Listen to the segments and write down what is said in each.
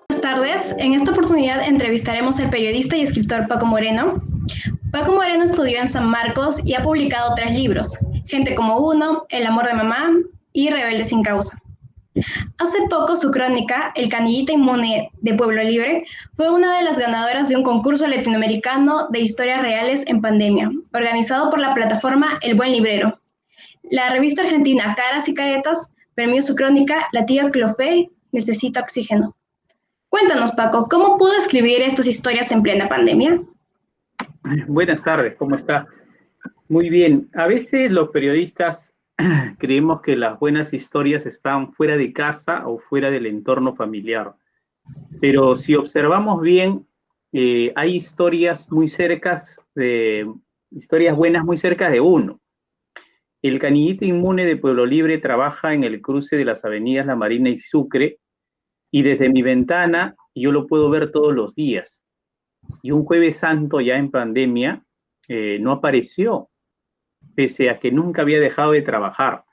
Buenas tardes. En esta oportunidad entrevistaremos al periodista y escritor Paco Moreno. Paco Moreno estudió en San Marcos y ha publicado 3 libros: Gente como uno, El amor de mamá y Rebelde sin causa. Hace poco su crónica, El canillita inmune de Pueblo Libre, fue una de las ganadoras de un concurso latinoamericano de historias reales en pandemia, organizado por la plataforma El Buen Librero. La revista argentina Caras y Caretas premió su crónica La tía Clofé necesita oxígeno. Cuéntanos, Paco, ¿cómo pudo escribir estas historias en plena pandemia? Buenas tardes, ¿cómo está? Muy bien. A veces los periodistas creemos que las buenas historias están fuera de casa o fuera del entorno familiar. Pero si observamos bien, hay historias historias buenas muy cerca de uno. El canillita inmune de Pueblo Libre trabaja en el cruce de las avenidas La Marina y Sucre, y desde mi ventana yo lo puedo ver todos los días. Y un Jueves Santo ya en pandemia no apareció, pese a que nunca había dejado de trabajar.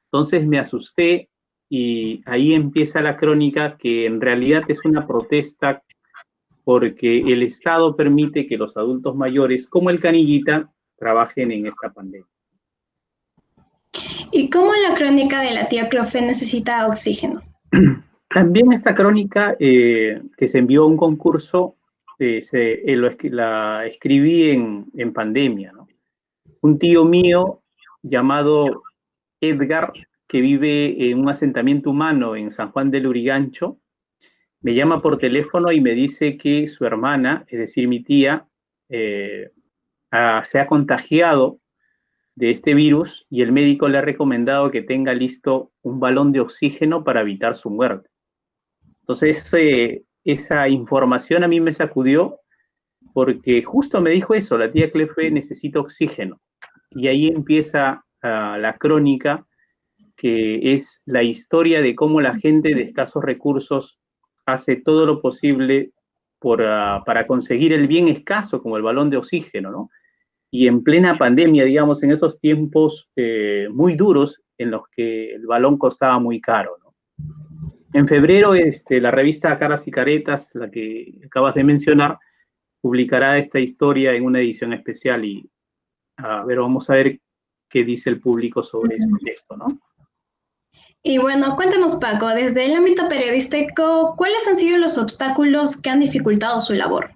Entonces me asusté y ahí empieza la crónica, que en realidad es una protesta porque el Estado permite que los adultos mayores, como el canillita, trabajen en esta pandemia. ¿Y cómo la crónica de la tía Clofé necesita oxígeno? También esta crónica que se envió a un concurso, la escribí en pandemia, ¿no? Un tío mío llamado Edgar, que vive en un asentamiento humano en San Juan del Urigancho, me llama por teléfono y me dice que su hermana, es decir, mi tía, se ha contagiado de este virus y el médico le ha recomendado que tenga listo un balón de oxígeno para evitar su muerte. Entonces, esa información a mí me sacudió, porque justo me dijo eso: la tía Clefe necesita oxígeno. Y ahí empieza la crónica, que es la historia de cómo la gente de escasos recursos hace todo lo posible para conseguir el bien escaso, como el balón de oxígeno, ¿no? Y en plena pandemia, digamos, en esos tiempos muy duros en los que el balón costaba muy caro, ¿no? En febrero, la revista Caras y Caretas, la que acabas de mencionar, publicará esta historia en una edición especial y vamos a ver qué dice el público sobre este texto, ¿no? Y bueno, cuéntanos, Paco, desde el ámbito periodístico, ¿cuáles han sido los obstáculos que han dificultado su labor?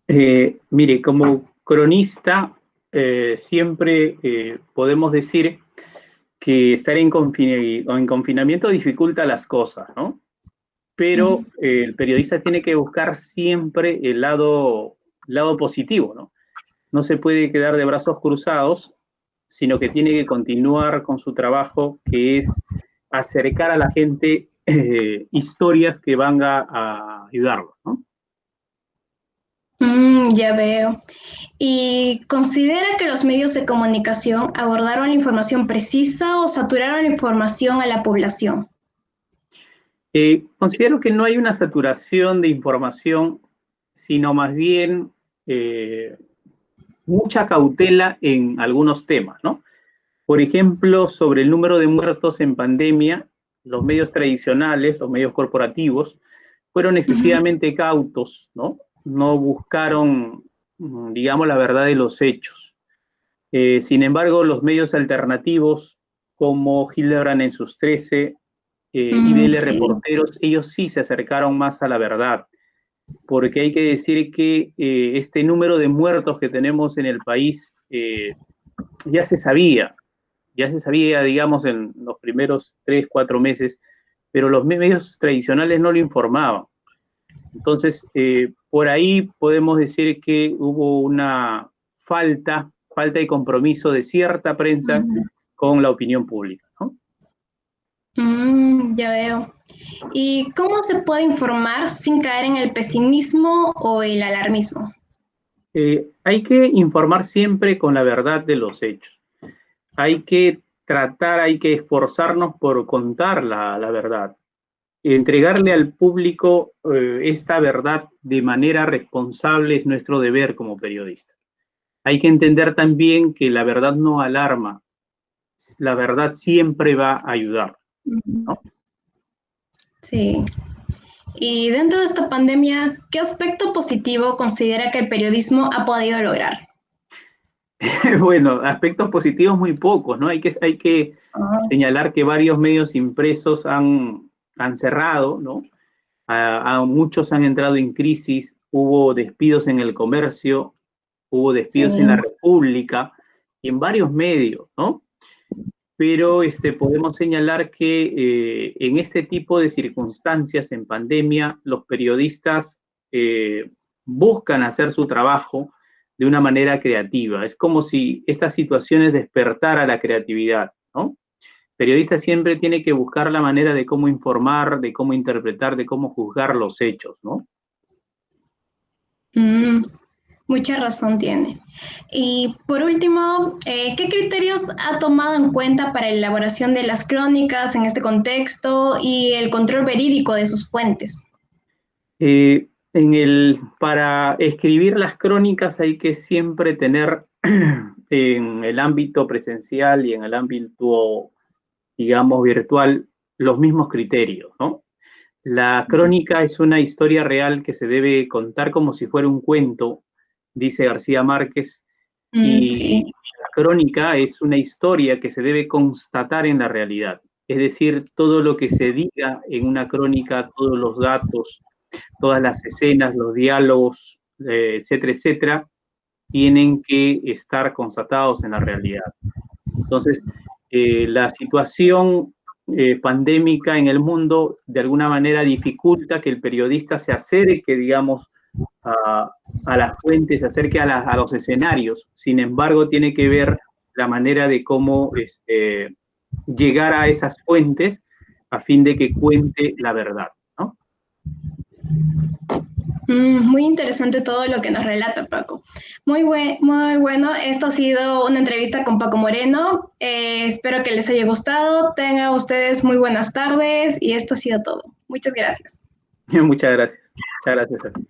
Mire, como cronista, siempre podemos decir que estar en confinamiento dificulta las cosas, ¿no? Pero el periodista tiene que buscar siempre el lado positivo, ¿no? No se puede quedar de brazos cruzados, sino que tiene que continuar con su trabajo, que es acercar a la gente historias que van a ayudarlos, ¿no? Ya veo. ¿Y considera que los medios de comunicación abordaron la información precisa o saturaron la información a la población? Considero que no hay una saturación de información, sino más bien mucha cautela en algunos temas, ¿no? Por ejemplo, sobre el número de muertos en pandemia, los medios tradicionales, los medios corporativos, fueron excesivamente cautos, ¿no? No buscaron, digamos, la verdad de los hechos. Sin embargo, los medios alternativos, como Hildebrand en sus 13, IDL Sí. Reporteros, ellos sí se acercaron más a la verdad, porque hay que decir que este número de muertos que tenemos en el país ya se sabía, digamos, en los primeros 3, 4 meses, pero los medios tradicionales no lo informaban. Entonces, por ahí podemos decir que hubo una falta de compromiso de cierta prensa con la opinión pública, ¿no? Ya veo. ¿Y cómo se puede informar sin caer en el pesimismo o el alarmismo? Hay que informar siempre con la verdad de los hechos. Hay que esforzarnos por contar la verdad. Entregarle al público esta verdad de manera responsable es nuestro deber como periodistas. Hay que entender también que la verdad no alarma, la verdad siempre va a ayudar. ¿no? Sí. Y dentro de esta pandemia, ¿qué aspecto positivo considera que el periodismo ha podido lograr? Bueno, aspectos positivos muy pocos, ¿no? Hay que Ah, señalar que varios medios impresos han cerrado, ¿no? A muchos han entrado en crisis, hubo despidos en el comercio, hubo sí. despidos en la República y en varios medios, ¿no? Pero podemos señalar que en este tipo de circunstancias, en pandemia, los periodistas buscan hacer su trabajo de una manera creativa. Es como si estas situaciones despertara la creatividad, ¿no? El periodista siempre tiene que buscar la manera de cómo informar, de cómo interpretar, de cómo juzgar los hechos, ¿no? Mm, mucha razón tiene. Y por último, ¿qué criterios ha tomado en cuenta para la elaboración de las crónicas en este contexto y el control verídico de sus fuentes? Para escribir las crónicas hay que siempre tener en el ámbito presencial y en el ámbito, digamos, virtual, los mismos criterios, ¿no? La crónica es una historia real que se debe contar como si fuera un cuento, dice García Márquez, Sí. y la crónica es una historia que se debe constatar en la realidad. Es decir, todo lo que se diga en una crónica, todos los datos, todas las escenas, los diálogos, etcétera, etcétera, tienen que estar constatados en la realidad. Entonces, la situación pandémica en el mundo de alguna manera dificulta que el periodista se acerque, digamos, a, a las fuentes, se acerque a los escenarios. Sin embargo, tiene que ver la manera de cómo llegar a esas fuentes a fin de que cuente la verdad, ¿no? Muy interesante todo lo que nos relata Paco. Muy bueno. Esto ha sido una entrevista con Paco Moreno. Espero que les haya gustado. Tengan ustedes muy buenas tardes y esto ha sido todo. Muchas gracias. Muchas gracias. Muchas gracias a ti.